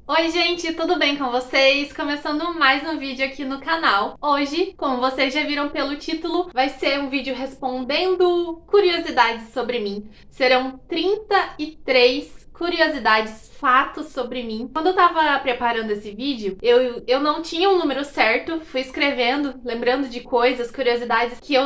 Oi gente, tudo bem com vocês? Começando mais um vídeo aqui no canal. Hoje, como vocês já viram pelo título, vai ser um vídeo respondendo curiosidades sobre mim. Serão 33 curiosidades, fatos sobre mim. Quando eu tava preparando esse vídeo, eu não tinha um número certo, fui escrevendo, lembrando de coisas, curiosidades que eu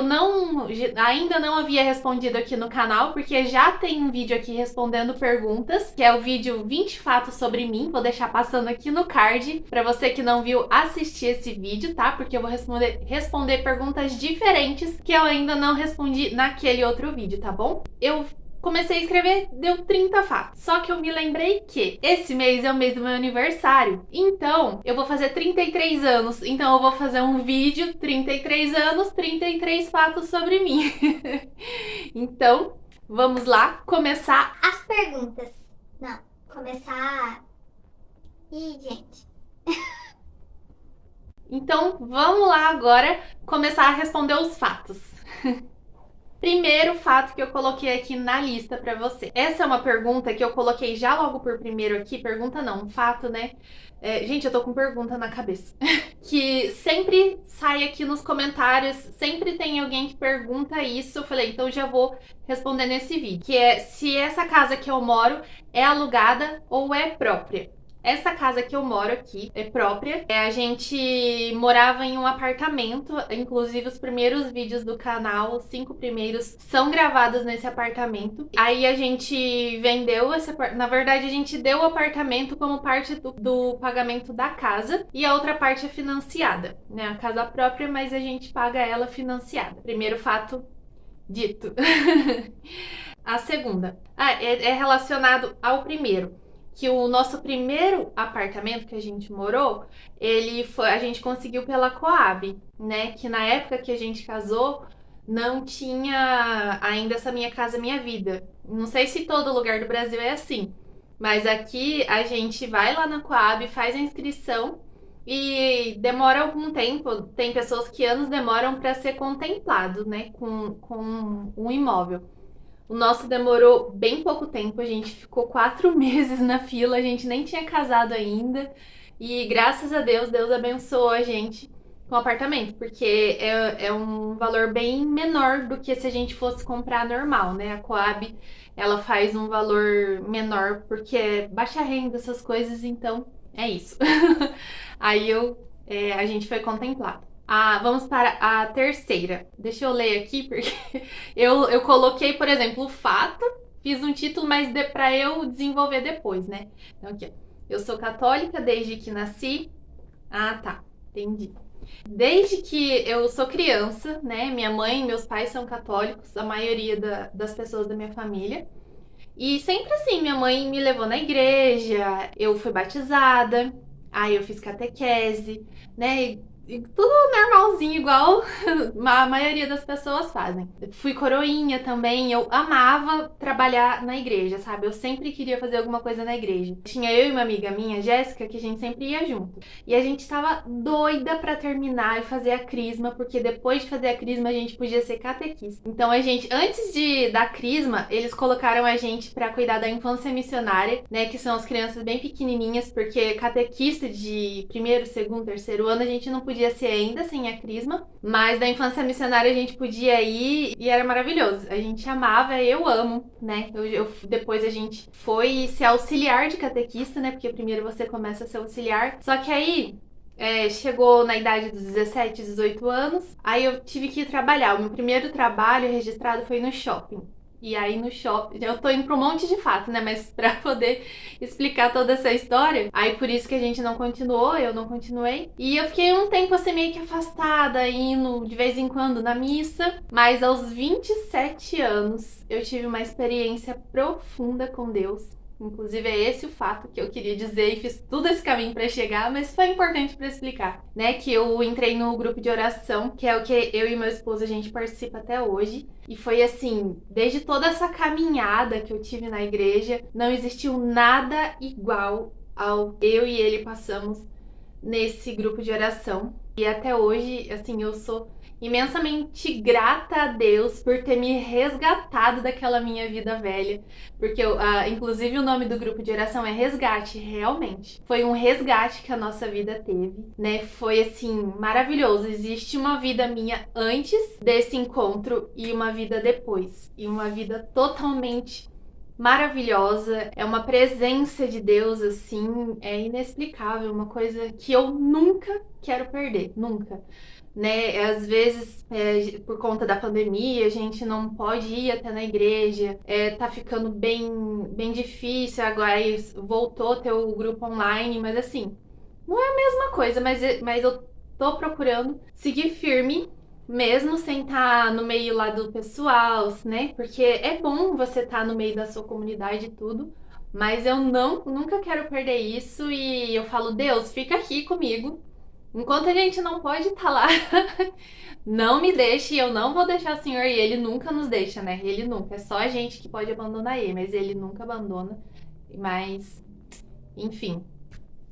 ainda não havia respondido aqui no canal, porque já tem um vídeo aqui respondendo perguntas, que é o vídeo 20 fatos sobre mim. Vou deixar passando aqui no card para você que não viu assistir esse vídeo, tá? Porque eu vou responder perguntas diferentes que eu ainda não respondi naquele outro vídeo, tá bom? Eu comecei a escrever, deu 30 fatos. Só que eu me lembrei que esse mês é o mês do meu aniversário. Então, eu vou fazer 33 anos. Então, eu vou fazer um vídeo, 33 anos, 33 fatos sobre mim. Então, vamos lá começar. As perguntas. Não, começar. Ih, gente. Então, vamos lá agora começar a responder os fatos. Primeiro fato que eu coloquei aqui na lista pra você. Essa é uma pergunta que eu coloquei já logo por primeiro aqui. Pergunta não, um fato, né? Gente, eu tô com pergunta na cabeça. Que sempre sai aqui nos comentários, sempre tem alguém que pergunta isso. Eu falei, então já vou responder nesse vídeo. Que é se essa casa que eu moro é alugada ou é própria. Essa casa que eu moro aqui é própria. A gente morava em um apartamento. Inclusive, os primeiros vídeos do canal, os 5 primeiros, são gravados nesse apartamento. Aí a gente vendeu esse apartamento. Na verdade, a gente deu o apartamento como parte do pagamento da casa. E a outra parte é financiada, né? A casa própria, mas a gente paga ela financiada. Primeiro fato dito. A segunda. É relacionado ao primeiro, que o nosso primeiro apartamento que a gente morou, a gente conseguiu pela Coab, né? Que na época que a gente casou, não tinha ainda essa Minha Casa Minha Vida. Não sei se todo lugar do Brasil é assim, mas aqui a gente vai lá na Coab, faz a inscrição e demora algum tempo. Tem pessoas que anos demoram para ser contemplado, né? Com um imóvel. O nosso demorou bem pouco tempo, a gente ficou 4 meses na fila, a gente nem tinha casado ainda. E graças a Deus, Deus abençoou a gente com o apartamento, porque é um valor bem menor do que se a gente fosse comprar normal, né? A Coab, ela faz um valor menor porque é baixa renda, essas coisas, então é isso. Aí a gente foi contemplado. Vamos para a terceira. Deixa eu ler aqui, porque eu coloquei, por exemplo, o fato, fiz um título, mas para eu desenvolver depois, né? Então, aqui, ó. Eu sou católica desde que nasci. Ah, tá. Entendi. Desde que eu sou criança, né? Minha mãe e meus pais são católicos, a maioria das pessoas da minha família. E sempre assim, minha mãe me levou na igreja, eu fui batizada, aí eu fiz catequese, né? E tudo normalzinho, igual a maioria das pessoas fazem. Fui coroinha também, eu amava trabalhar na igreja, sabe? Eu sempre queria fazer alguma coisa na igreja. Tinha eu e uma amiga minha, Jéssica, que a gente sempre ia junto. E a gente tava doida pra terminar e fazer a crisma, porque depois de fazer a crisma a gente podia ser catequista. Então a gente, antes da crisma, eles colocaram a gente pra cuidar da infância missionária, né? Que são as crianças bem pequenininhas, porque catequista de primeiro, segundo, terceiro ano a gente não podia ser ainda sem a crisma, mas da infância missionária a gente podia ir e era maravilhoso. A gente amava, eu amo, né? Depois a gente foi ser auxiliar de catequista, né? Porque primeiro você começa a ser auxiliar. Só que aí chegou na idade dos 17, 18 anos, aí eu tive que ir trabalhar. O meu primeiro trabalho registrado foi no shopping. E aí no shopping, eu tô indo pra um monte de fato, né? Mas pra poder explicar toda essa história, aí por isso que a gente não continuou, eu não continuei. E eu fiquei um tempo assim meio que afastada, indo de vez em quando na missa. Mas aos 27 anos eu tive uma experiência profunda com Deus. Inclusive, é esse o fato que eu queria dizer e fiz todo esse caminho para chegar, mas foi importante para explicar, né? Que eu entrei no grupo de oração, que é o que eu e meu esposo a gente participa até hoje. E foi assim, desde toda essa caminhada que eu tive na igreja, não existiu nada igual ao eu e ele passamos nesse grupo de oração. E até hoje, assim, eu sou imensamente grata a Deus por ter me resgatado daquela minha vida velha. Porque, inclusive, o nome do grupo de oração é Resgate, realmente. Foi um resgate que a nossa vida teve, né? Foi, assim, maravilhoso. Existe uma vida minha antes desse encontro e uma vida depois. E uma vida totalmente maravilhosa, é uma presença de Deus assim, é inexplicável, uma coisa que eu nunca quero perder, nunca. Né? Às vezes, por conta da pandemia, a gente não pode ir até na igreja, tá ficando bem difícil, agora aí voltou a ter o grupo online, mas assim, não é a mesma coisa, mas eu tô procurando seguir firme mesmo sem estar no meio lá do pessoal, né? Porque é bom você estar no meio da sua comunidade e tudo, mas eu nunca quero perder isso e eu falo, Deus, fica aqui comigo. Enquanto a gente não pode estar lá, não me deixe, eu não vou deixar o Senhor e Ele nunca nos deixa, né? Ele nunca. É só a gente que pode abandonar Ele, mas Ele nunca abandona. Mas, enfim,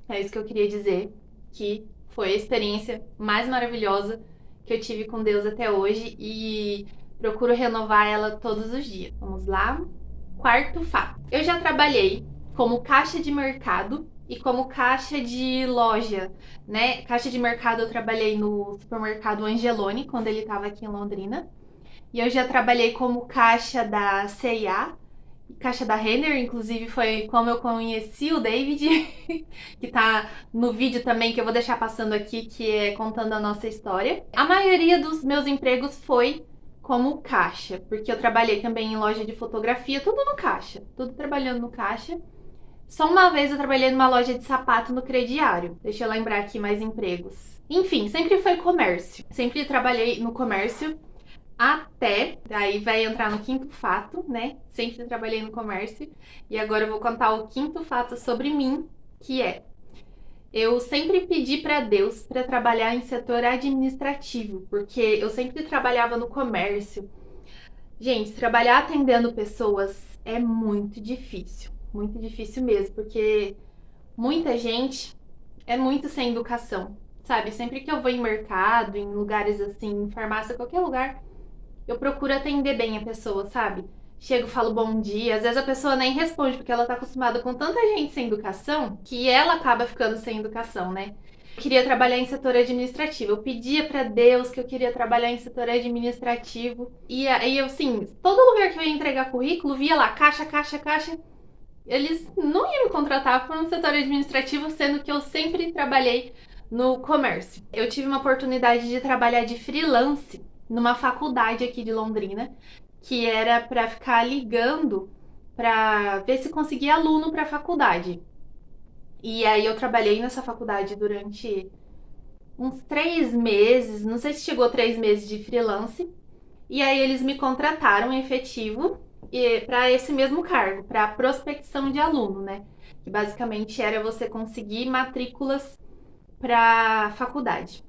é isso que eu queria dizer, que foi a experiência mais maravilhosa que eu tive com Deus até hoje e procuro renovar ela todos os dias. Vamos lá? Quarto fato. Eu já trabalhei como caixa de mercado e como caixa de loja, né? Caixa de mercado eu trabalhei no supermercado Angeloni, quando ele estava aqui em Londrina. E eu já trabalhei como caixa da C&A, caixa da Renner, inclusive foi como eu conheci o David, que tá no vídeo também que eu vou deixar passando aqui, que é contando a nossa história. A maioria dos meus empregos foi como caixa, porque eu trabalhei também em loja de fotografia, tudo no caixa, tudo trabalhando no caixa. Só uma vez eu trabalhei numa loja de sapato no crediário. Deixa eu lembrar aqui mais empregos. Enfim, sempre foi comércio. Sempre trabalhei no comércio até, daí vai entrar no quinto fato, né? Sempre trabalhei no comércio e agora eu vou contar o quinto fato sobre mim, que é: eu sempre pedi para Deus para trabalhar em setor administrativo, porque eu sempre trabalhava no comércio. Gente, trabalhar atendendo pessoas é muito difícil mesmo, porque muita gente é muito sem educação, sabe? Sempre que eu vou em mercado, em lugares assim, em farmácia, qualquer lugar, eu procuro atender bem a pessoa, sabe? Chego, falo bom dia. Às vezes a pessoa nem responde, porque ela tá acostumada com tanta gente sem educação que ela acaba ficando sem educação, né? Eu queria trabalhar em setor administrativo. Eu pedia pra Deus que eu queria trabalhar em setor administrativo. E aí, eu, assim, todo lugar que eu ia entregar currículo, via lá, caixa, caixa, caixa. Eles não iam me contratar para um setor administrativo, sendo que eu sempre trabalhei no comércio. Eu tive uma oportunidade de trabalhar de freelance numa faculdade aqui de Londrina, que era para ficar ligando para ver se conseguia aluno para a faculdade. E aí eu trabalhei nessa faculdade durante uns 3 meses, não sei se chegou 3 meses de freelance. E aí eles me contrataram em efetivo para esse mesmo cargo, para prospecção de aluno, né? Que basicamente era você conseguir matrículas para faculdade.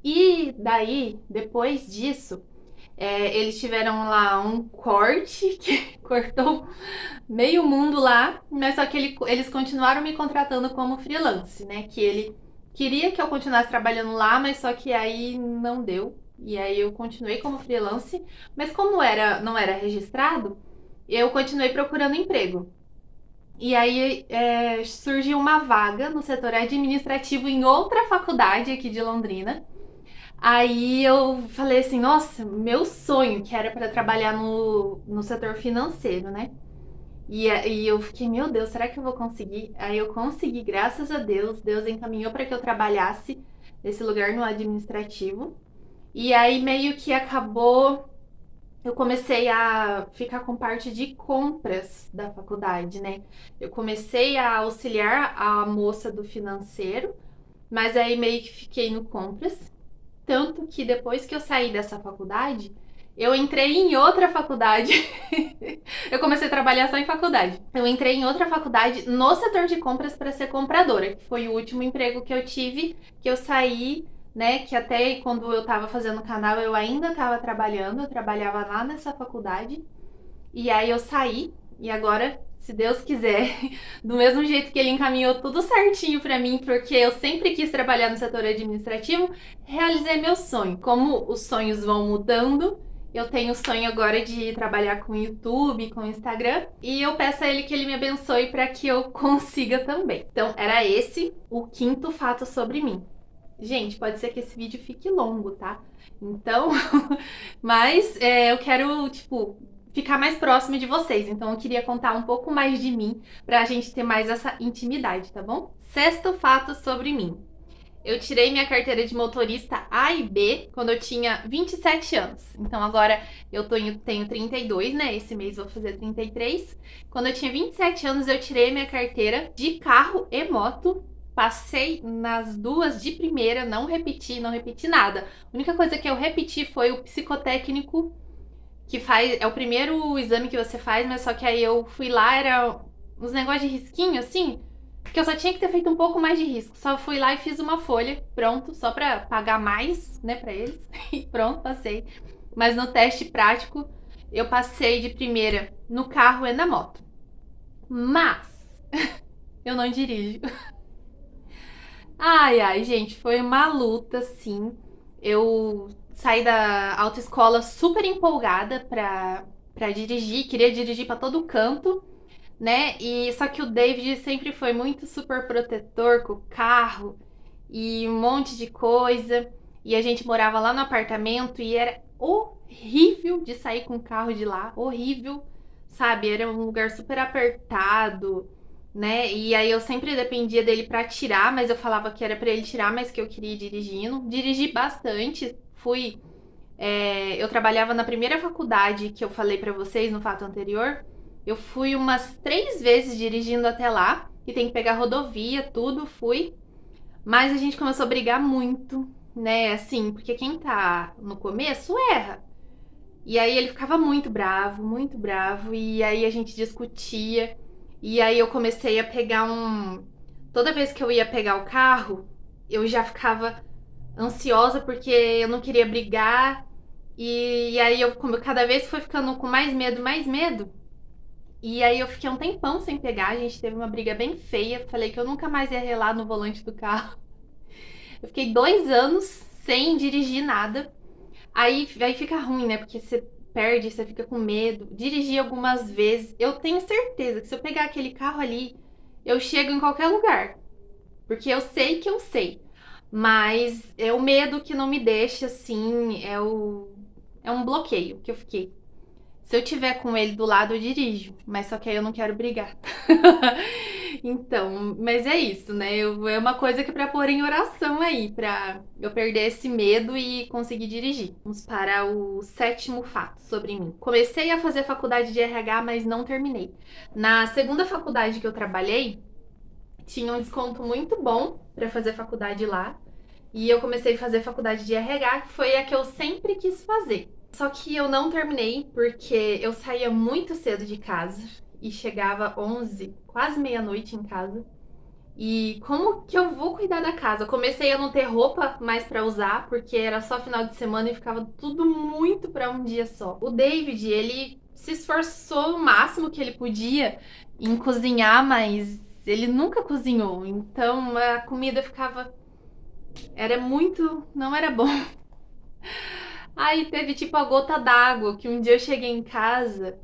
E daí, depois disso, eles tiveram lá um corte que cortou meio mundo lá, mas só que eles continuaram me contratando como freelance, né? Que ele queria que eu continuasse trabalhando lá, mas só que aí não deu. E aí eu continuei como freelance, mas como não era registrado, eu continuei procurando emprego. E aí surgiu uma vaga no setor administrativo em outra faculdade aqui de Londrina. Aí eu falei assim, nossa, meu sonho, que era para trabalhar no setor financeiro, né? E eu fiquei, meu Deus, será que eu vou conseguir? Aí eu consegui, graças a Deus. Deus encaminhou para que eu trabalhasse nesse lugar no administrativo. E aí meio que acabou, eu comecei a ficar com parte de compras da faculdade, né? Eu comecei a auxiliar a moça do financeiro, mas aí meio que fiquei no compras. Tanto que depois que eu saí dessa faculdade, eu entrei em outra faculdade. Eu comecei a trabalhar só em faculdade. Eu entrei em outra faculdade no setor de compras para ser compradora, que foi o último emprego que eu tive, que eu saí, né? Que até quando eu tava fazendo o canal eu ainda tava trabalhando, eu trabalhava lá nessa faculdade. E aí eu saí e agora se Deus quiser, do mesmo jeito que ele encaminhou tudo certinho pra mim, porque eu sempre quis trabalhar no setor administrativo, realizei meu sonho. Como os sonhos vão mudando, eu tenho o sonho agora de trabalhar com YouTube, com Instagram, e eu peço a ele que ele me abençoe para que eu consiga também. Então, era esse o quinto fato sobre mim. Gente, pode ser que esse vídeo fique longo, tá? Então, mas eu quero, tipo, ficar mais próximo de vocês. Então, eu queria contar um pouco mais de mim pra gente ter mais essa intimidade, tá bom? Sexto fato sobre mim. Eu tirei minha carteira de motorista A e B quando eu tinha 27 anos. Então agora tenho 32, né? Esse mês vou fazer 33. Quando eu tinha 27 anos, eu tirei minha carteira de carro e moto. Passei nas duas de primeira, não repeti nada. A única coisa que eu repeti foi o psicotécnico, que é o primeiro exame que você faz, mas só que aí eu fui lá, era uns negócios de risquinho assim. Que eu só tinha que ter feito um pouco mais de risco. Só fui lá e fiz uma folha, pronto, só pra pagar mais, né, pra eles. E pronto, passei. Mas no teste prático, eu passei de primeira no carro e na moto. Mas eu não dirijo. Ai, gente, foi uma luta, sim. Eu saí da autoescola super empolgada pra dirigir, queria dirigir pra todo canto, né? E só que o David sempre foi muito super protetor com o carro e um monte de coisa. E a gente morava lá no apartamento e era horrível de sair com o carro de lá, horrível, sabe? Era um lugar super apertado, né? E aí eu sempre dependia dele pra tirar, mas eu falava que era pra ele tirar, mas que eu queria ir dirigindo. Dirigi bastante, eu trabalhava na primeira faculdade que eu falei pra vocês no fato anterior. Eu fui umas 3 vezes dirigindo até lá, e tem que pegar rodovia, tudo, fui. Mas a gente começou a brigar muito, né? Assim, porque quem tá no começo erra. E aí ele ficava muito bravo, e aí a gente discutia. E aí eu comecei a pegar um. Toda vez que eu ia pegar o carro, eu já ficava ansiosa porque eu não queria brigar. E aí como cada vez foi ficando com mais medo, mais medo. E aí eu fiquei um tempão sem pegar, a gente teve uma briga bem feia. Falei que eu nunca mais ia relar no volante do carro. Eu fiquei 2 anos sem dirigir nada. Aí fica ruim, né? Porque você perde, você fica com medo. Dirigi algumas vezes. Eu tenho certeza que se eu pegar aquele carro ali, eu chego em qualquer lugar. Porque eu sei que eu sei. Mas é o medo que não me deixa, assim, é um bloqueio que eu fiquei. Se eu tiver com ele do lado, eu dirijo, mas só que aí eu não quero brigar. Então, mas é isso, né? É uma coisa que é pra pôr em oração aí, pra eu perder esse medo e conseguir dirigir. Vamos para o sétimo fato sobre mim. Comecei a fazer faculdade de RH, mas não terminei. Na segunda faculdade que eu trabalhei, tinha um desconto muito bom pra fazer faculdade lá. E eu comecei a fazer faculdade de RH, que foi a que eu sempre quis fazer. Só que eu não terminei porque eu saía muito cedo de casa e chegava 11, quase meia-noite em casa. E como que eu vou cuidar da casa? Eu comecei a não ter roupa mais pra usar, porque era só final de semana e ficava tudo muito pra um dia só. O David, ele se esforçou o máximo que ele podia em cozinhar, mas ele nunca cozinhou. Então a comida não era bom. Aí teve tipo a gota d'água, que um dia eu cheguei em casa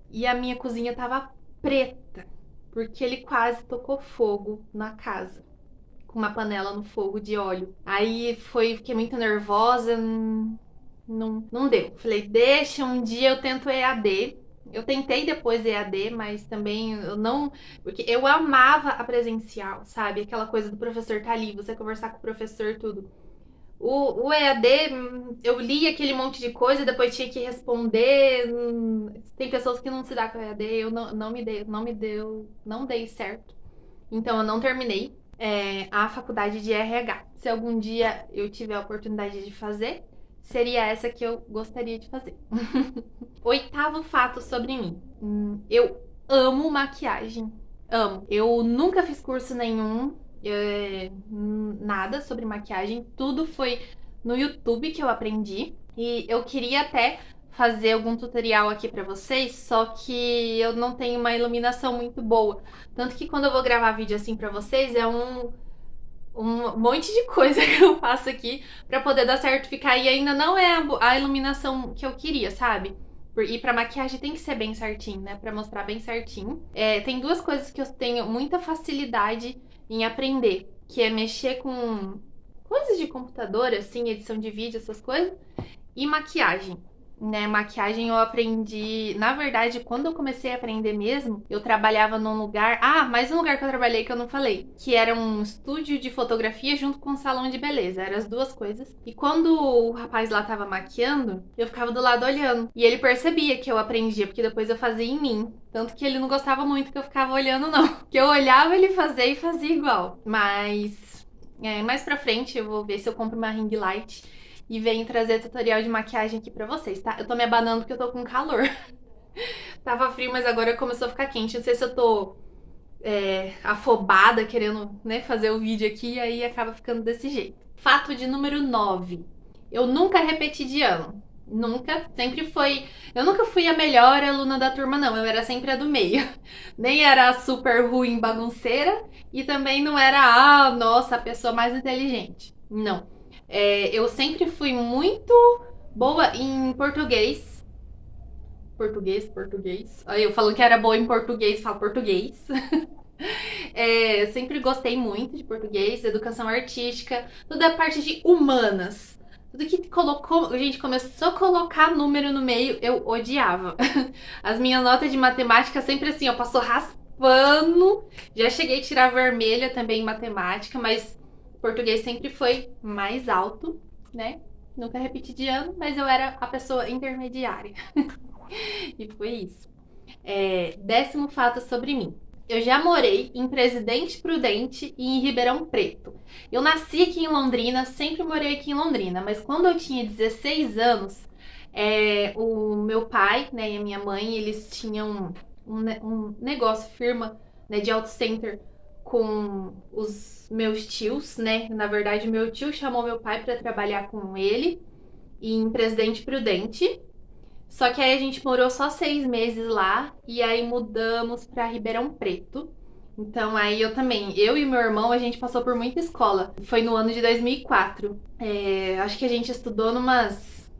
e a minha cozinha tava preta, porque ele quase tocou fogo na casa, com uma panela no fogo de óleo. Fiquei muito nervosa, não deu. Falei, deixa, um dia eu tento EAD. Eu tentei depois EAD, mas também eu não. Porque eu amava a presencial, sabe? Aquela coisa do professor tá ali, você conversar com o professor, tudo. O EAD, eu li aquele monte de coisa e depois tinha que responder. Tem pessoas que não se dá com o EAD, eu não dei certo. Então eu não terminei a faculdade de RH. Se algum dia eu tiver a oportunidade de fazer, seria essa que eu gostaria de fazer. Oitavo fato sobre mim. Eu amo maquiagem. Amo. Eu nunca fiz curso nenhum nada sobre maquiagem, tudo foi no YouTube que eu aprendi. E eu queria até fazer algum tutorial aqui pra vocês, só que eu não tenho uma iluminação muito boa. Tanto que quando eu vou gravar vídeo assim pra vocês, é um monte de coisa que eu faço aqui pra poder dar certo ficar. E ainda não é a iluminação que eu queria, sabe? E pra maquiagem tem que ser bem certinho, né? Pra mostrar bem certinho. Tem duas coisas que eu tenho muita facilidade em aprender, que é mexer com coisas de computador, assim, edição de vídeo, essas coisas, e maquiagem. Né, maquiagem eu aprendi, na verdade, quando eu comecei a aprender mesmo, eu trabalhava num lugar, mais um lugar que eu trabalhei que eu não falei, que era um estúdio de fotografia junto com um salão de beleza, eram as duas coisas. E quando o rapaz lá tava maquiando, eu ficava do lado olhando, e ele percebia que eu aprendia, porque depois eu fazia em mim, tanto que ele não gostava muito que eu ficava olhando não, que eu olhava ele fazer e fazia igual. Mas mais pra frente eu vou ver se eu compro uma ring light e venho trazer tutorial de maquiagem aqui pra vocês, tá? Eu tô me abanando porque eu tô com calor. Tava frio, mas agora começou a ficar quente. Não sei se eu tô afobada querendo, né, fazer o vídeo aqui e aí acaba ficando desse jeito. Fato de número 9. Eu nunca repeti de ano. Nunca. Sempre foi... Eu nunca fui a melhor aluna da turma, não. Eu era sempre a do meio. Nem era super ruim bagunceira e também não era, nossa, a pessoa mais inteligente. Não. Eu sempre fui muito boa em português. Português. Aí eu falo que era boa em português, falo português. Sempre gostei muito de português, educação artística, toda a parte de humanas. Tudo que a gente começou a colocar número no meio, eu odiava. As minhas notas de matemática sempre assim, eu passo raspando. Já cheguei a tirar vermelha também em matemática, mas português sempre foi mais alto, né? Nunca repeti de ano, mas eu era a pessoa intermediária. E foi isso. 10º fato sobre mim. Eu já morei em Presidente Prudente e em Ribeirão Preto. Eu nasci aqui em Londrina, sempre morei aqui em Londrina, mas quando eu tinha 16 anos, o meu pai, né, e a minha mãe, eles tinham um negócio, firma, né, de auto center com os meus tios, né? Na verdade, meu tio chamou meu pai para trabalhar com ele em Presidente Prudente. Só que aí a gente morou só 6 meses lá e aí mudamos para Ribeirão Preto. Então aí eu e meu irmão, a gente passou por muita escola. Foi no ano de 2004. Acho que a gente estudou numas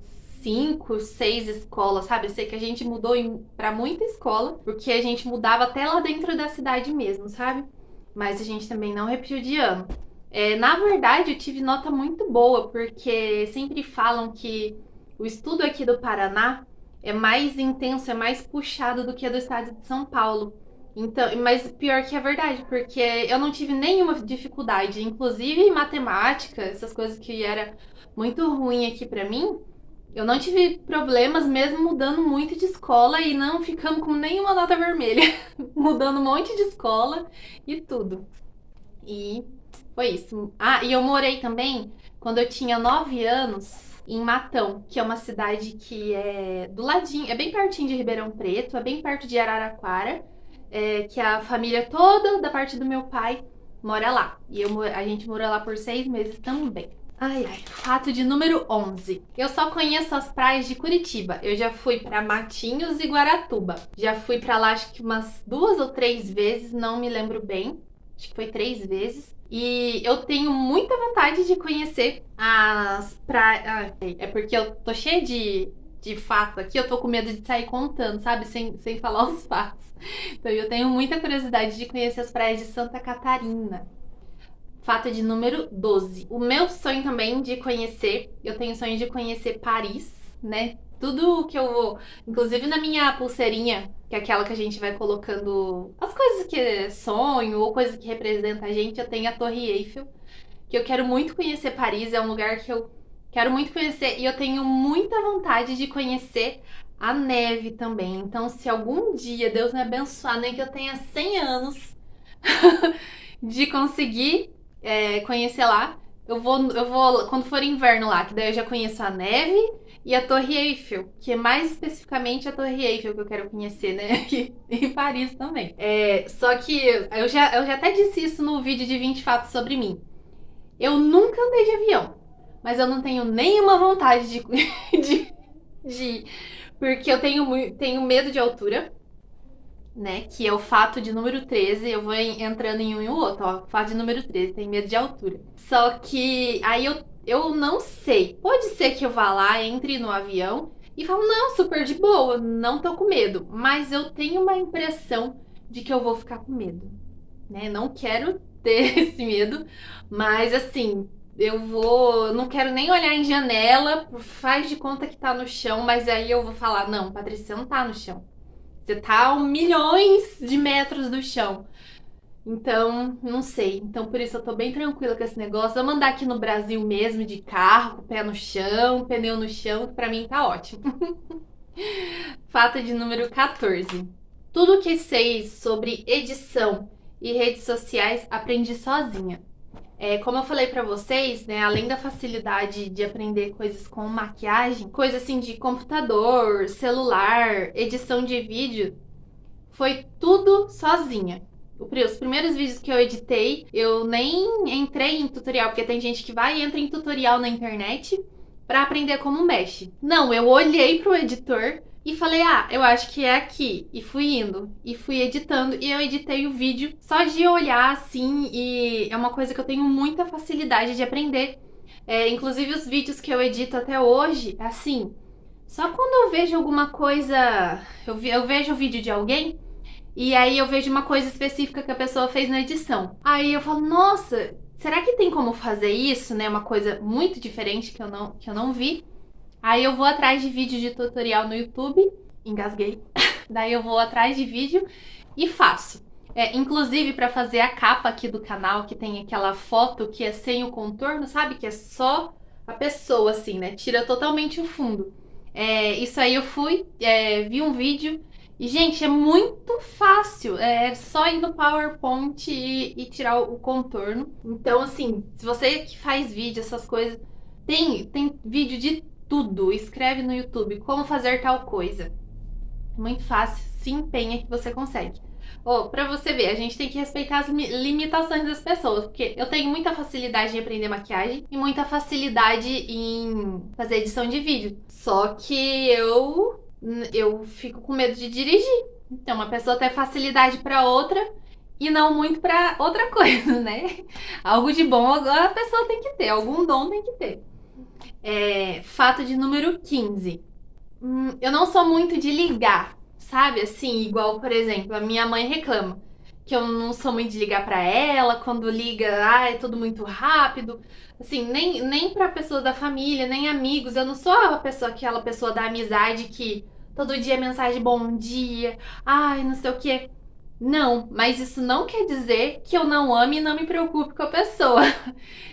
5, 6 escolas, sabe? Eu sei que a gente mudou pra muita escola, porque a gente mudava até lá dentro da cidade mesmo, sabe? Mas a gente também não repetiu de ano. Na verdade, eu tive nota muito boa, porque sempre falam que o estudo aqui do Paraná é mais intenso, é mais puxado do que a do estado de São Paulo. Então, mas pior que é verdade, porque eu não tive nenhuma dificuldade, inclusive em matemática, essas coisas que era muito ruim aqui pra mim, eu não tive problemas mesmo mudando muito de escola e não ficando com nenhuma nota vermelha, mudando um monte de escola e tudo. E foi isso. E eu morei também quando eu tinha 9 anos em Matão, que é uma cidade que é do ladinho, é bem pertinho de Ribeirão Preto, é bem perto de Araraquara, que a família toda da parte do meu pai mora lá. E a gente morou lá por 6 meses também. Ai, ai. Fato de número 11. Eu só conheço as praias de Curitiba. Eu já fui pra Matinhos e Guaratuba. Já fui pra lá acho que umas 2 ou 3 vezes, não me lembro bem. Acho que foi 3 vezes. E eu tenho muita vontade de conhecer as praias. É porque eu tô cheia de fato aqui, eu tô com medo de sair contando, sabe? Sem falar os fatos. Então eu tenho muita curiosidade de conhecer as praias de Santa Catarina. Fato de número 12. O meu sonho também de conhecer, eu tenho sonho de conhecer Paris, né? Tudo que eu vou, inclusive na minha pulseirinha, que é aquela que a gente vai colocando as coisas que é sonho ou coisa que representa a gente, eu tenho a Torre Eiffel, que eu quero muito conhecer Paris, é um lugar que eu quero muito conhecer e eu tenho muita vontade de conhecer a neve também. Então, se algum dia Deus me abençoar, nem que eu tenha 100 anos de conseguir conhecer lá, eu vou quando for inverno lá, que daí eu já conheço a neve e a Torre Eiffel, que é mais especificamente a Torre Eiffel que eu quero conhecer, né? E Paris também. Só que eu já até disse isso no vídeo de 20 fatos sobre mim. Eu nunca andei de avião, mas eu não tenho nenhuma vontade de Porque eu tenho medo de altura, né? Que é o fato de número 13. Eu vou entrando em um e o outro, ó. Fato de número 13, tem medo de altura. Só que aí eu não sei. Pode ser que eu vá lá, entre no avião e falo, não, super de boa, não tô com medo. Mas eu tenho uma impressão de que eu vou ficar com medo, né? Não quero ter esse medo, mas assim, não quero nem olhar em janela, faz de conta que tá no chão, mas aí eu vou falar, não, Patrícia, você não tá no chão. Você tá a milhões de metros do chão. Então, não sei. Então, por isso eu tô bem tranquila com esse negócio. Vamos andar aqui no Brasil mesmo, de carro, pé no chão, pneu no chão, que pra mim tá ótimo. Fato de número 14. Tudo que sei sobre edição e redes sociais aprendi sozinha. Como eu falei pra vocês, né, além da facilidade de aprender coisas com maquiagem, coisa assim de computador, celular, edição de vídeo, foi tudo sozinha. Os primeiros vídeos que eu editei, eu nem entrei em tutorial, porque tem gente que vai e entra em tutorial na internet pra aprender como mexe. Não, eu olhei pro editor e falei, ah, eu acho que é aqui. E fui indo, e fui editando, e eu editei o vídeo só de olhar assim, e é uma coisa que eu tenho muita facilidade de aprender. Inclusive os vídeos que eu edito até hoje, assim, só quando eu vejo alguma coisa, eu vejo o vídeo de alguém e aí eu vejo uma coisa específica que a pessoa fez na edição. Aí eu falo, nossa, será que tem como fazer isso, né? Uma coisa muito diferente que eu não vi. Aí eu vou atrás de vídeo de tutorial no YouTube, engasguei. Daí eu vou atrás de vídeo e faço. Inclusive para fazer a capa aqui do canal, que tem aquela foto que é sem o contorno, sabe? Que é só a pessoa, assim, né? Tira totalmente o fundo. Isso aí eu fui, vi um vídeo e, gente, é muito fácil. É só ir no PowerPoint e tirar o contorno. Então, assim, se você que faz vídeo, essas coisas, tem vídeo de tudo. Escreve no YouTube como fazer tal coisa. Muito fácil, se empenha que você consegue. Pra você ver, a gente tem que respeitar as limitações das pessoas, porque eu tenho muita facilidade em aprender maquiagem e muita facilidade em fazer edição de vídeo. Só que eu fico com medo de dirigir. Então, uma pessoa tem facilidade pra outra e não muito pra outra coisa, né? Algo de bom agora a pessoa tem que ter, algum dom tem que ter. Fato de número 15. Eu não sou muito de ligar, sabe? Assim, igual, por exemplo, a minha mãe reclama que eu não sou muito de ligar pra ela, quando liga, é tudo muito rápido. Assim, nem pra pessoas da família, nem amigos. Eu não sou aquela pessoa da amizade que todo dia é mensagem bom dia, ai, não sei o quê. Não, mas isso não quer dizer que eu não ame e não me preocupe com a pessoa.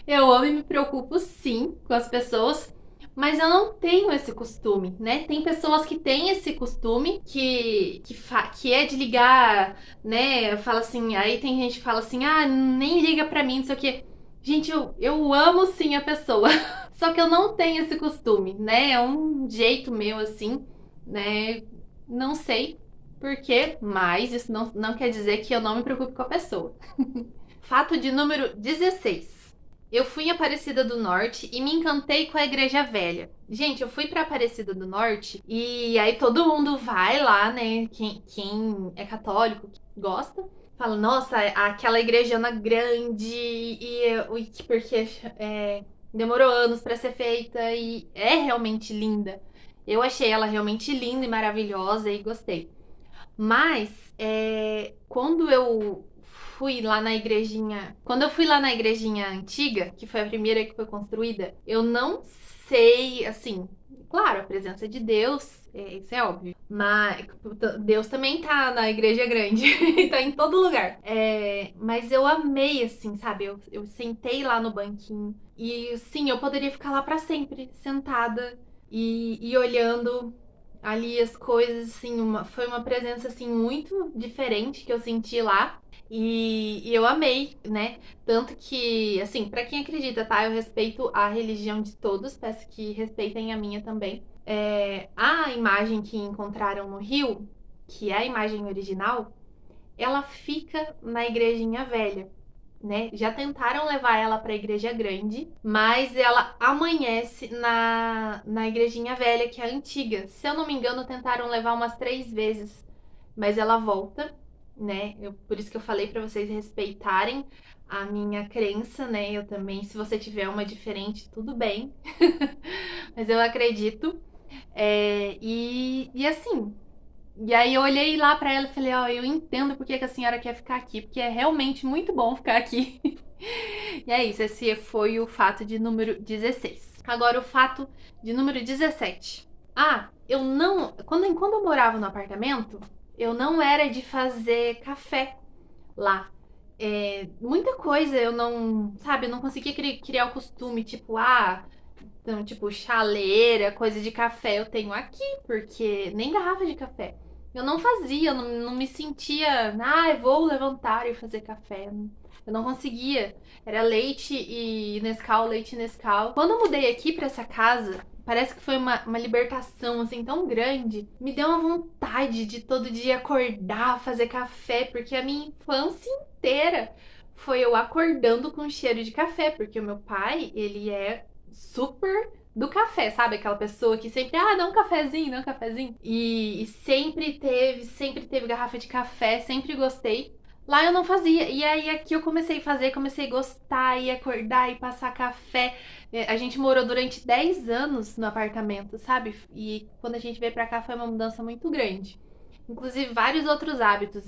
Eu amo e me preocupo sim com as pessoas, mas eu não tenho esse costume, né? Tem pessoas que têm esse costume que é de ligar, né? Fala assim, aí tem gente que fala assim, ah, nem liga pra mim, não sei o quê. Gente, eu amo sim a pessoa, só que eu não tenho esse costume, né? É um jeito meu assim, né? Não sei por quê, mas isso não quer dizer que eu não me preocupe com a pessoa. Fato de número 16. Eu fui em Aparecida do Norte e me encantei com a Igreja Velha. Gente, eu fui pra Aparecida do Norte e aí todo mundo vai lá, né? Quem é católico, gosta, fala, nossa, aquela igrejona grande porque demorou anos pra ser feita e é realmente linda. Eu achei ela realmente linda e maravilhosa e gostei. Mas quando eu fui lá na igrejinha. Quando eu fui lá na igrejinha antiga, que foi a primeira que foi construída, eu não sei, assim. Claro, a presença de Deus, isso é óbvio. Mas Deus também tá na igreja grande, tá em todo lugar. Mas eu amei, assim, sabe? Eu sentei lá no banquinho. E sim, eu poderia ficar lá pra sempre, sentada e olhando ali as coisas, assim, foi uma presença, assim, muito diferente que eu senti lá. E eu amei, né? Tanto que, assim, pra quem acredita, tá? Eu respeito a religião de todos, peço que respeitem a minha também. A imagem que encontraram no Rio, que é a imagem original, ela fica na igrejinha velha. né? Já tentaram levar ela pra igreja grande, mas ela amanhece na igrejinha velha, que é a antiga. Se eu não me engano, tentaram levar umas 3 vezes, mas ela volta, né? Por isso que eu falei pra vocês respeitarem a minha crença, né? Eu também, se você tiver uma diferente, tudo bem. Mas eu acredito. E assim, e aí eu olhei lá pra ela e falei, ó, eu entendo por que que a senhora quer ficar aqui, porque é realmente muito bom ficar aqui. E é isso, esse foi o fato de número 16. Agora o fato de número 17. Ah, eu não. Quando eu morava no apartamento, eu não era de fazer café lá. Muita coisa eu não, sabe, eu não conseguia criar o costume, tipo, então, tipo, chaleira, coisa de café eu tenho aqui, porque nem garrafa de café. Eu não fazia, eu não me sentia, eu vou levantar e fazer café. Eu não conseguia. Era leite e Nescau, leite e Nescau. Quando eu mudei aqui pra essa casa, parece que foi uma libertação, assim, tão grande. Me deu uma vontade de todo dia acordar, fazer café, porque a minha infância inteira foi eu acordando com cheiro de café, porque o meu pai, ele é super do café, sabe? Aquela pessoa que sempre, dá um cafezinho, dá um cafezinho. E sempre teve garrafa de café, sempre gostei. Lá eu não fazia. E aí aqui eu comecei a fazer, comecei a gostar e acordar e passar café. A gente morou durante 10 anos no apartamento, sabe? E quando a gente veio pra cá foi uma mudança muito grande. Inclusive vários outros hábitos.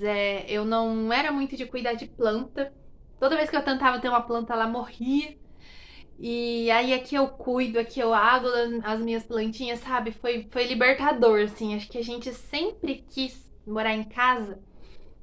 Eu não era muito de cuidar de planta. Toda vez que eu tentava ter uma planta, ela morria. E aí aqui eu cuido, aqui eu água as minhas plantinhas, sabe? Foi libertador, assim. Acho que a gente sempre quis morar em casa,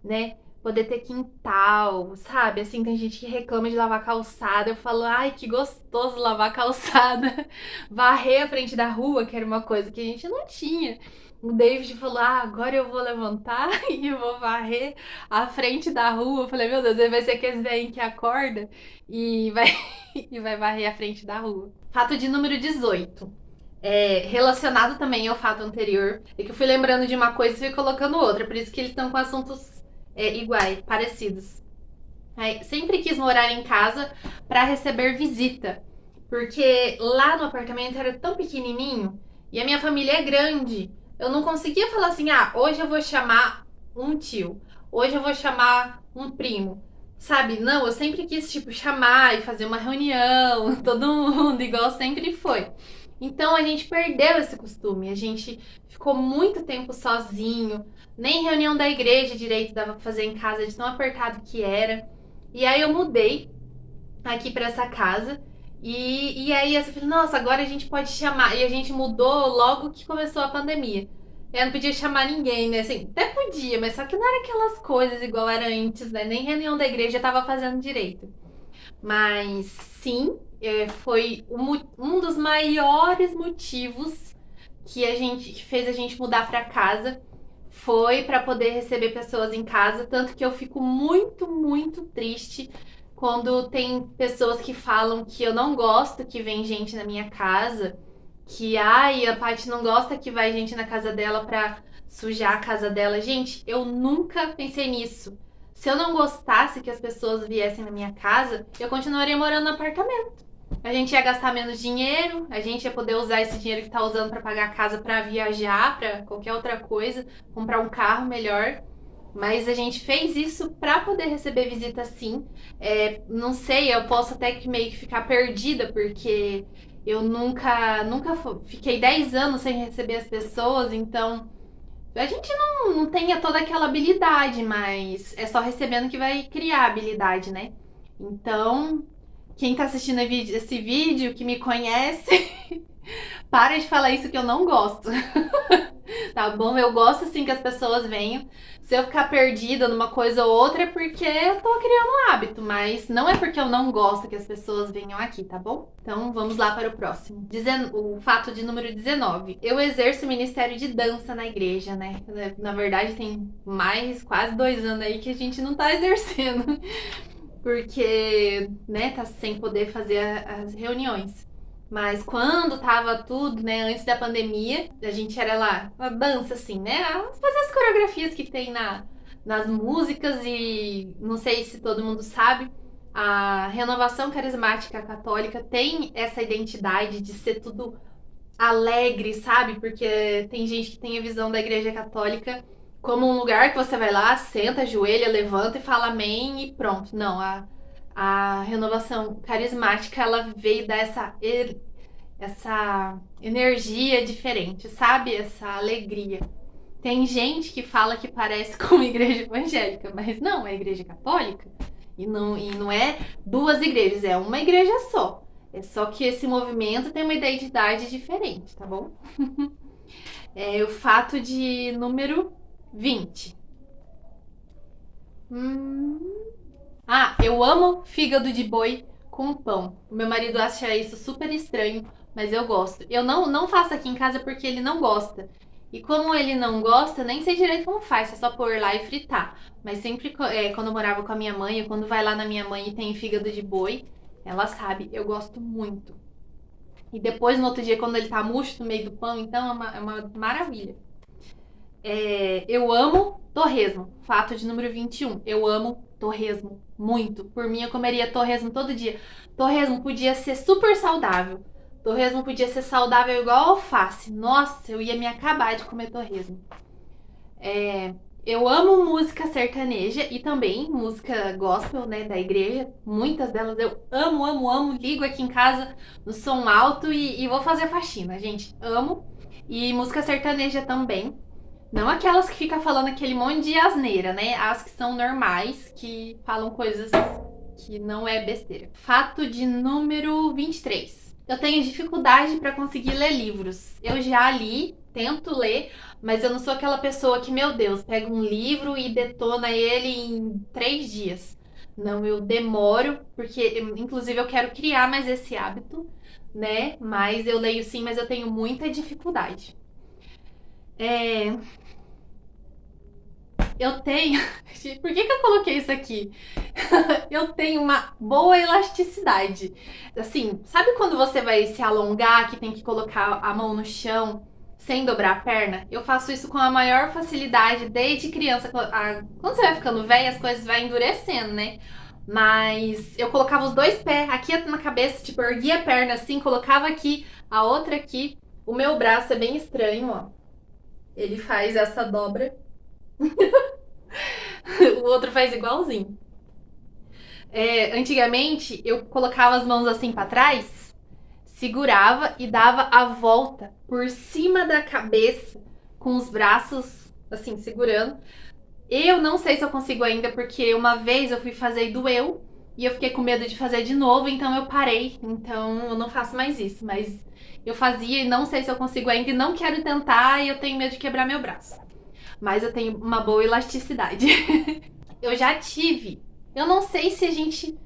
né? Poder ter quintal, sabe? Assim, tem gente que reclama de lavar calçada. Eu falo, ai, que gostoso lavar calçada. Varrer a frente da rua, que era uma coisa que a gente não tinha. O David falou, agora eu vou levantar e eu vou varrer a frente da rua. Eu falei, meu Deus, ele vai ser aqueles velhinhos que acorda e vai, e vai varrer a frente da rua. Fato de número 18. Relacionado também ao fato anterior, é que eu fui lembrando de uma coisa e fui colocando outra, por isso que eles estão com assuntos iguais, parecidos. Sempre quis morar em casa para receber visita, porque lá no apartamento era tão pequenininho e a minha família é grande. Eu não conseguia falar assim, hoje eu vou chamar um tio, hoje eu vou chamar um primo. Sabe? Não, eu sempre quis, tipo, chamar e fazer uma reunião, todo mundo, igual sempre foi. Então a gente perdeu esse costume, a gente ficou muito tempo sozinho, nem reunião da igreja direito dava pra fazer em casa, de tão apertado que era. E aí eu mudei aqui pra essa casa. E aí eu falei, nossa, agora a gente pode chamar. E a gente mudou logo que começou a pandemia. Eu não podia chamar ninguém, né? Assim, até podia, mas só que não era aquelas coisas igual era antes, né? Nem reunião da igreja tava fazendo direito. Mas sim, foi um dos maiores motivos que fez a gente mudar pra casa. Foi para poder receber pessoas em casa, tanto que eu fico muito, muito triste quando tem pessoas que falam que eu não gosto que vem gente na minha casa, que a Paty não gosta que vai gente na casa dela pra sujar a casa dela. Gente, eu nunca pensei nisso. Se eu não gostasse que as pessoas viessem na minha casa, eu continuaria morando no apartamento. A gente ia gastar menos dinheiro, a gente ia poder usar esse dinheiro que tá usando pra pagar a casa pra viajar, pra qualquer outra coisa, comprar um carro melhor. Mas a gente fez isso pra poder receber visita sim. Não sei, eu posso até que meio que ficar perdida, porque eu nunca fiquei 10 anos sem receber as pessoas, então a gente não tem toda aquela habilidade, mas é só recebendo que vai criar habilidade, né? Então, quem tá assistindo esse vídeo, que me conhece, para de falar isso que eu não gosto. Tá bom? Eu gosto sim que as pessoas venham. Se eu ficar perdida numa coisa ou outra é porque eu tô criando um hábito, mas não é porque eu não gosto que as pessoas venham aqui, tá bom? Então vamos lá para o próximo. O fato de número 19. Eu exerço o ministério de dança na igreja, né? Na verdade, tem mais quase 2 anos aí que a gente não tá exercendo. Porque, né, tá sem poder fazer as reuniões. Mas quando tava tudo, né, antes da pandemia, a gente era lá, a dança, assim, né? Fazer as coreografias que tem nas músicas e não sei se todo mundo sabe, A renovação carismática católica tem essa identidade de ser tudo alegre, sabe? Porque tem gente que tem a visão da igreja católica como um lugar que você vai lá, senta, ajoelha, levanta e fala amém e pronto. Não, a renovação carismática, ela veio dar essa energia diferente, sabe? Essa alegria. Tem gente que fala que parece com uma igreja evangélica, mas não, é igreja católica. E não é duas igrejas, é uma igreja só. É só que esse movimento tem uma identidade diferente, tá bom? É o fato de número 20. Eu amo fígado de boi com pão. O meu marido acha isso super estranho, mas eu gosto. Eu não faço aqui em casa porque ele não gosta. E como ele não gosta, nem sei direito como faz, é só pôr lá e fritar. Mas sempre quando eu morava com a minha mãe, ou quando vai lá na minha mãe e tem fígado de boi, ela sabe, eu gosto muito. E depois, no outro dia, quando ele tá murcho no meio do pão, então é uma maravilha. Eu amo torresmo. Fato de número 21. Eu amo torresmo. Muito. Por mim, eu comeria torresmo todo dia. Torresmo podia ser super saudável. Torresmo podia ser saudável igual alface. Nossa, eu ia me acabar de comer torresmo. Eu amo música sertaneja e também música gospel, né, da igreja. Muitas delas eu amo, amo, amo. Ligo aqui em casa no som alto e vou fazer faxina, gente. Amo. E música sertaneja também. Não aquelas que ficam falando aquele monte de asneira, né? As que são normais, que falam coisas que não é besteira. Fato de número 23. Eu tenho dificuldade para conseguir ler livros. Eu já li, tento ler, mas eu não sou aquela pessoa que, meu Deus, pega um livro e detona ele em 3 dias. Não, eu demoro, porque inclusive eu quero criar mais esse hábito, né? Mas eu leio sim, mas eu tenho muita dificuldade. Eu tenho. Por que eu coloquei isso aqui? Eu tenho uma boa elasticidade. Assim, sabe quando você vai se alongar, que tem que colocar a mão no chão sem dobrar a perna? Eu faço isso com a maior facilidade desde criança. Quando você vai ficando velha, as coisas vão endurecendo, né? Mas eu colocava os dois pés aqui na cabeça, tipo, erguia a perna assim, colocava aqui, a outra aqui. O meu braço é bem estranho, ó. Ele faz essa dobra. O outro faz igualzinho. Antigamente, eu colocava as mãos assim pra trás, segurava e dava a volta por cima da cabeça, com os braços assim, segurando. Eu não sei se eu consigo ainda, porque uma vez eu fui fazer e doeu, e eu fiquei com medo de fazer de novo, então eu parei. Então eu não faço mais isso, mas eu fazia e não sei se eu consigo ainda, e não quero tentar, e eu tenho medo de quebrar meu braço. Mas eu tenho uma boa elasticidade. Eu já tive. Eu não sei se a gente.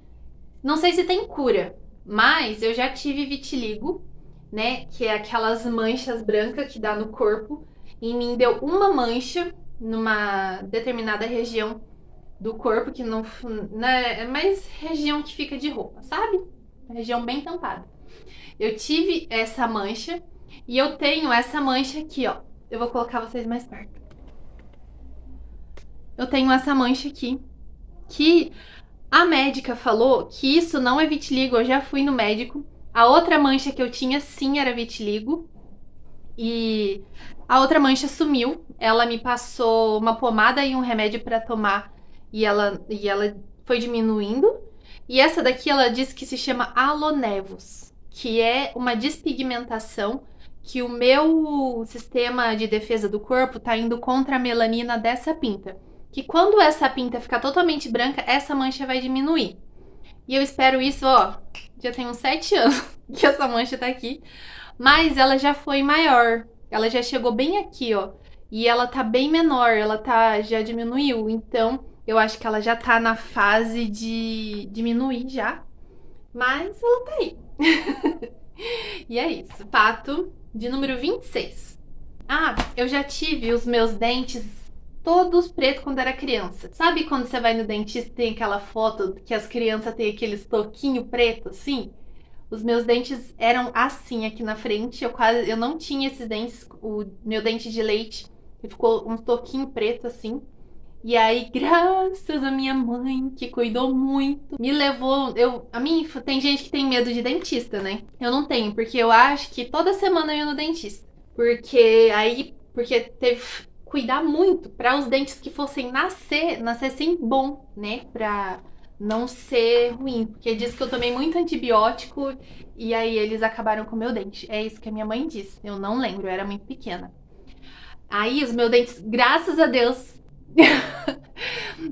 Não sei se tem cura, mas eu já tive vitiligo, né? Que é aquelas manchas brancas que dá no corpo. Em mim deu uma mancha numa determinada região do corpo, que não. Né, é mais região que fica de roupa, sabe? Região bem tampada. Eu tive essa mancha e eu tenho essa mancha aqui, ó. Eu vou colocar vocês mais perto. Eu tenho essa mancha aqui, que a médica falou que isso não é vitiligo. Eu já fui no médico. A outra mancha que eu tinha, sim, era vitiligo. E a outra mancha sumiu. Ela me passou uma pomada e um remédio pra tomar. E ela foi diminuindo. E essa daqui, ela disse que se chama alonevos, que é uma despigmentação que o meu sistema de defesa do corpo tá indo contra a melanina dessa pinta. Que quando essa pinta ficar totalmente branca, essa mancha vai diminuir. E eu espero isso, ó, já tem uns 7 anos que essa mancha tá aqui, mas ela já foi maior. Ela já chegou bem aqui, ó, e ela tá bem menor, já diminuiu. Então, eu acho que ela já tá na fase de diminuir já, mas ela tá aí. E é isso, fato de número 26. Eu já tive os meus dentes todos pretos quando era criança. Sabe quando você vai no dentista e tem aquela foto que as crianças têm aqueles toquinho preto assim? Os meus dentes eram assim aqui na frente. Eu não tinha esses dentes. O meu dente de leite ficou um toquinho preto assim. E aí, graças à minha mãe, que cuidou muito, me levou. Tem gente que tem medo de dentista, né? Eu não tenho, porque eu acho que toda semana eu ia no dentista. Porque teve que cuidar muito para os dentes que fossem nascessem bom, né? Pra não ser ruim. Porque diz que eu tomei muito antibiótico e aí eles acabaram com o meu dente. É isso que a minha mãe disse. Eu não lembro, eu era muito pequena. Aí os meus dentes, graças a Deus,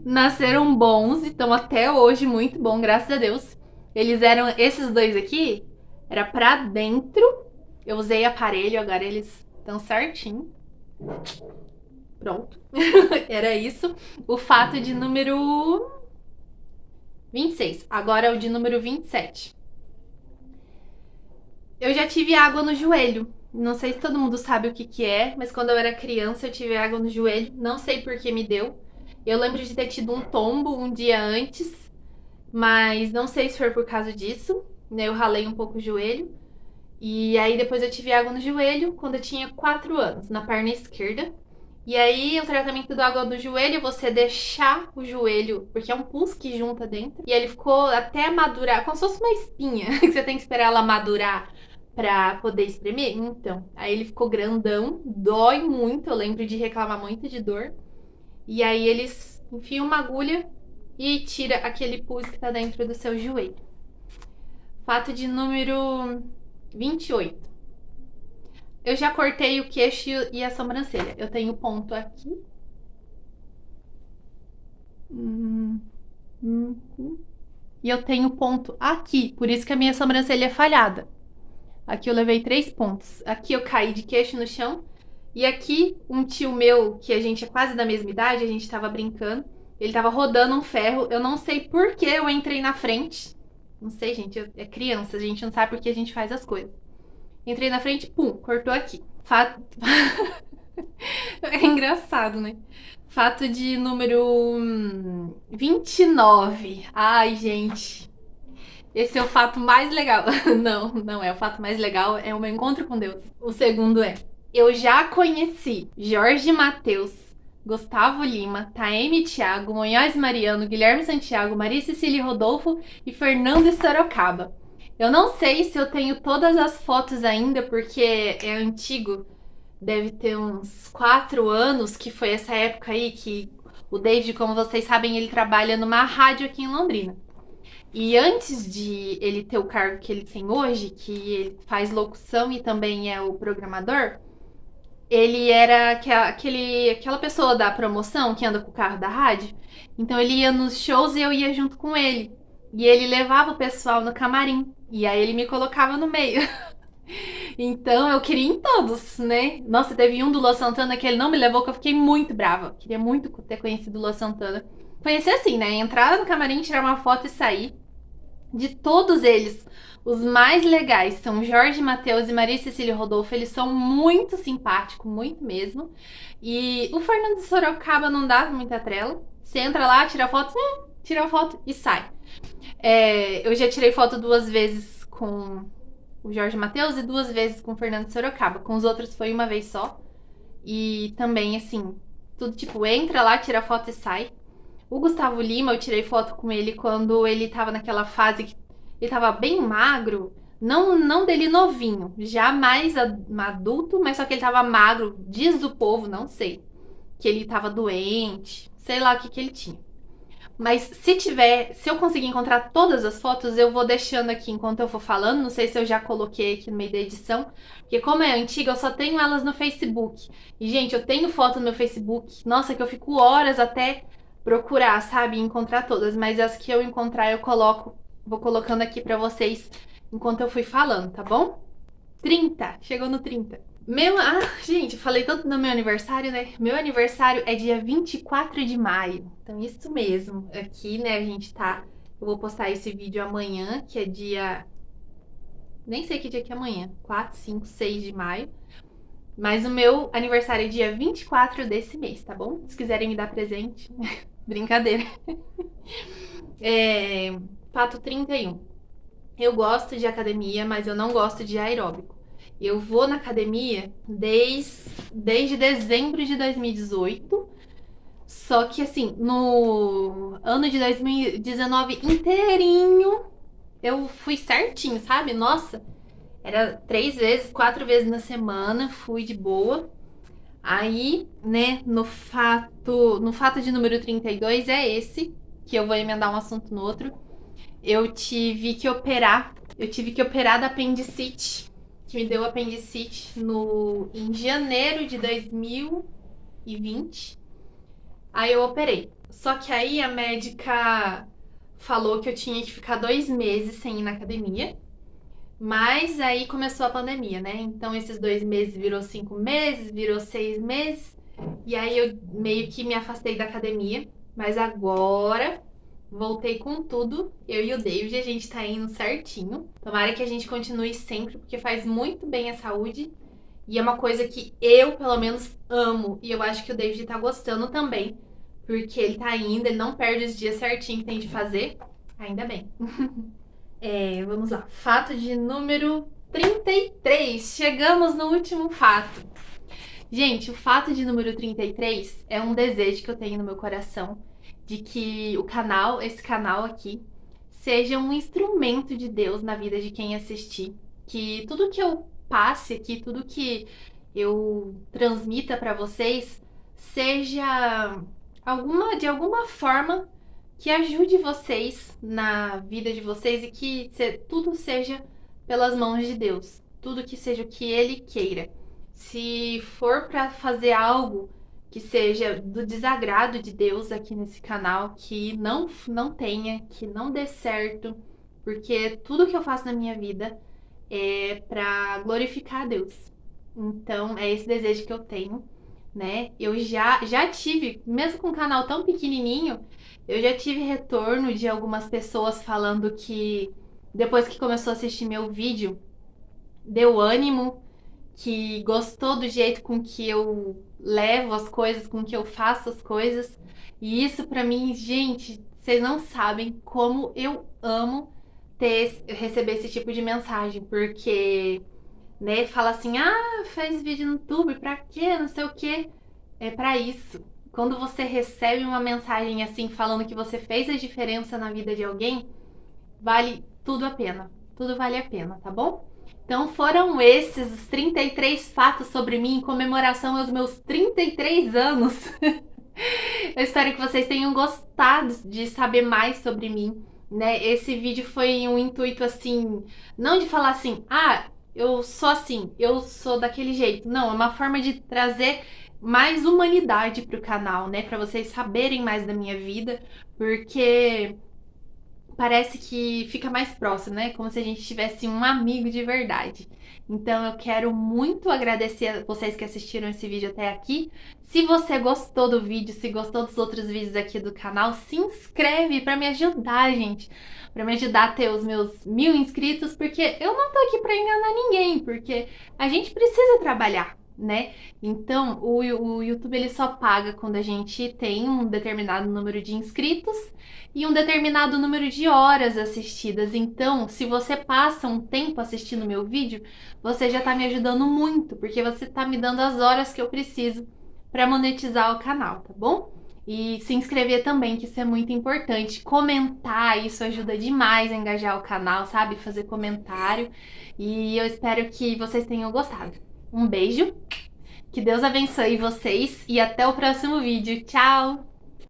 nasceram bons e estão até hoje muito bom, graças a Deus. Eles eram esses dois aqui, era pra dentro. Eu usei aparelho, agora eles estão certinho. Pronto. Era isso. O fato de número 26. Agora é o de número 27. Eu já tive água no joelho. Não sei se todo mundo sabe o que que é, mas quando eu era criança eu tive água no joelho. Não sei por que me deu. Eu lembro de ter tido um tombo um dia antes, mas não sei se foi por causa disso, né? Eu ralei um pouco o joelho. E aí depois eu tive água no joelho quando eu tinha 4 anos, na perna esquerda. E aí o tratamento do água do joelho é você deixar o joelho, porque é um pus que junta dentro. E ele ficou até madurar, como se fosse uma espinha, que você tem que esperar ela madurar pra poder espremer. Então, aí ele ficou grandão, dói muito, eu lembro de reclamar muito de dor. E aí eles enfiam uma agulha e tira aquele pus que tá dentro do seu joelho. Fato de número 28. Eu já cortei o queixo e a sobrancelha. Eu tenho ponto aqui. E eu tenho ponto aqui. Por isso que a minha sobrancelha é falhada. Aqui eu levei 3 pontos. Aqui eu caí de queixo no chão. E aqui, um tio meu, que a gente é quase da mesma idade, a gente tava brincando. Ele tava rodando um ferro. Eu não sei por que eu entrei na frente. Não sei, gente. É criança, a gente não sabe por que a gente faz as coisas. Entrei na frente, pum, cortou aqui. Fato. É engraçado, né? Fato de número 29. Ai, gente. Esse é o fato mais legal. Não, não é o fato mais legal, é o meu encontro com Deus. O segundo é: eu já conheci Jorge Mateus, Gustavo Lima, Taeme Thiago, Munhoz Mariano, Guilherme Santiago, Maria Cecília Rodolfo e Fernando Sorocaba. Eu não sei se eu tenho todas as fotos ainda, porque é antigo. Deve ter uns 4 anos, que foi essa época aí que o David, como vocês sabem, ele trabalha numa rádio aqui em Londrina. E antes de ele ter o cargo que ele tem hoje, que ele faz locução e também é o programador, ele era aquela pessoa da promoção que anda com o carro da rádio. Então ele ia nos shows e eu ia junto com ele. E ele levava o pessoal no camarim. E aí ele me colocava no meio. Então eu queria ir em todos, né? Nossa, teve um do Lua Santana que ele não me levou, que eu fiquei muito brava. Queria muito ter conhecido o Lua Santana. Conhecer assim, né? Entrar no camarim, tirar uma foto e sair. De todos eles, os mais legais são Jorge Mateus e Maria Cecília Rodolfo. Eles são muito simpáticos, muito mesmo. E o Fernando Sorocaba não dá muita trela. Você entra lá, tira a foto e sai. Eu já tirei foto 2 vezes com o Jorge Mateus e 2 vezes com o Fernando Sorocaba. Com os outros foi uma vez só. E também, assim, tudo tipo, entra lá, tira foto e sai. O Gustavo Lima, eu tirei foto com ele quando ele tava naquela fase que ele tava bem magro. Não dele novinho, já mais adulto, mas só que ele tava magro. Diz o povo, não sei, que ele tava doente, sei lá o que ele tinha. Mas se eu conseguir encontrar todas as fotos, eu vou deixando aqui enquanto eu for falando. Não sei se eu já coloquei aqui no meio da edição. Porque como é antiga, eu só tenho elas no Facebook. E, gente, eu tenho foto no meu Facebook. Nossa, que eu fico horas até procurar, sabe? Encontrar todas. Mas as que eu encontrar, eu coloco. Vou colocando aqui pra vocês enquanto eu fui falando, tá bom? 30. Chegou no 30. Gente, falei tanto do meu aniversário, né? Meu aniversário é dia 24 de maio. Então, isso mesmo. Aqui, né, a gente tá. Eu vou postar esse vídeo amanhã, que é dia. Nem sei que dia que é amanhã. 4, 5, 6 de maio. Mas o meu aniversário é dia 24 desse mês, tá bom? Se quiserem me dar presente. Brincadeira. Fato 31. Eu gosto de academia, mas eu não gosto de aeróbico. Eu vou na academia desde dezembro de 2018. Só que assim, no ano de 2019 inteirinho, eu fui certinho, sabe? Nossa, era 3 vezes, 4 vezes na semana, fui de boa. Aí, né, no fato de número 32 é esse, que eu vou emendar um assunto no outro. Eu tive que operar da apendicite, que me deu apendicite em janeiro de 2020. Aí eu operei. Só que aí a médica falou que eu tinha que ficar 2 meses sem ir na academia. Mas aí começou a pandemia, né? Então esses 2 meses virou 5 meses, virou 6 meses. E aí eu meio que me afastei da academia. Mas agora voltei com tudo. Eu e o David, a gente tá indo certinho. Tomara que a gente continue sempre, porque faz muito bem à saúde. E é uma coisa que eu, pelo menos, amo. E eu acho que o David tá gostando também. Porque ele tá indo, ele não perde os dias certinho que tem de fazer. Ainda bem. Vamos lá. Fato de número 33. Chegamos no último fato. Gente, o fato de número 33 é um desejo que eu tenho no meu coração de que esse canal aqui, seja um instrumento de Deus na vida de quem assistir. Que tudo que eu passe aqui, tudo que eu transmita para vocês, seja de alguma forma que ajude vocês na vida de vocês e que tudo seja pelas mãos de Deus. Tudo que seja o que Ele queira. Se for para fazer algo que seja do desagrado de Deus aqui nesse canal, que não tenha, que não dê certo, porque tudo que eu faço na minha vida é para glorificar a Deus. Então, é esse desejo que eu tenho, né? Eu já tive, mesmo com um canal tão pequenininho, eu já tive retorno de algumas pessoas falando que depois que começou a assistir meu vídeo, deu ânimo, que gostou do jeito com que eu levo as coisas, com que eu faço as coisas. E isso pra mim, gente, vocês não sabem como eu amo receber esse tipo de mensagem, porque, né, fala assim: "Ah, fez vídeo no YouTube, pra quê? Não sei o quê". É pra isso. Quando você recebe uma mensagem assim falando que você fez a diferença na vida de alguém, vale tudo a pena. Tudo vale a pena, tá bom? Então foram esses os 33 fatos sobre mim em comemoração aos meus 33 anos. Eu espero que vocês tenham gostado de saber mais sobre mim, né? Esse vídeo foi um intuito assim, não de falar assim: "Ah, eu sou assim, eu sou daquele jeito". Não, é uma forma de trazer mais humanidade pro canal, né? Pra vocês saberem mais da minha vida, porque parece que fica mais próximo, né? Como se a gente tivesse um amigo de verdade. Então eu quero muito agradecer a vocês que assistiram esse vídeo até aqui. Se você gostou do vídeo, se gostou dos outros vídeos aqui do canal, se inscreve para me ajudar, gente. Para me ajudar a ter os meus 1000 inscritos, porque eu não tô aqui para enganar ninguém, porque a gente precisa trabalhar, né? Então, o YouTube ele só paga quando a gente tem um determinado número de inscritos e um determinado número de horas assistidas. Então, se você passa um tempo assistindo meu vídeo, você já está me ajudando muito, porque você está me dando as horas que eu preciso para monetizar o canal, tá bom? E se inscrever também, que isso é muito importante. Comentar, isso ajuda demais a engajar o canal, sabe? Fazer comentário. E eu espero que vocês tenham gostado. Um beijo, que Deus abençoe vocês e até o próximo vídeo. Tchau!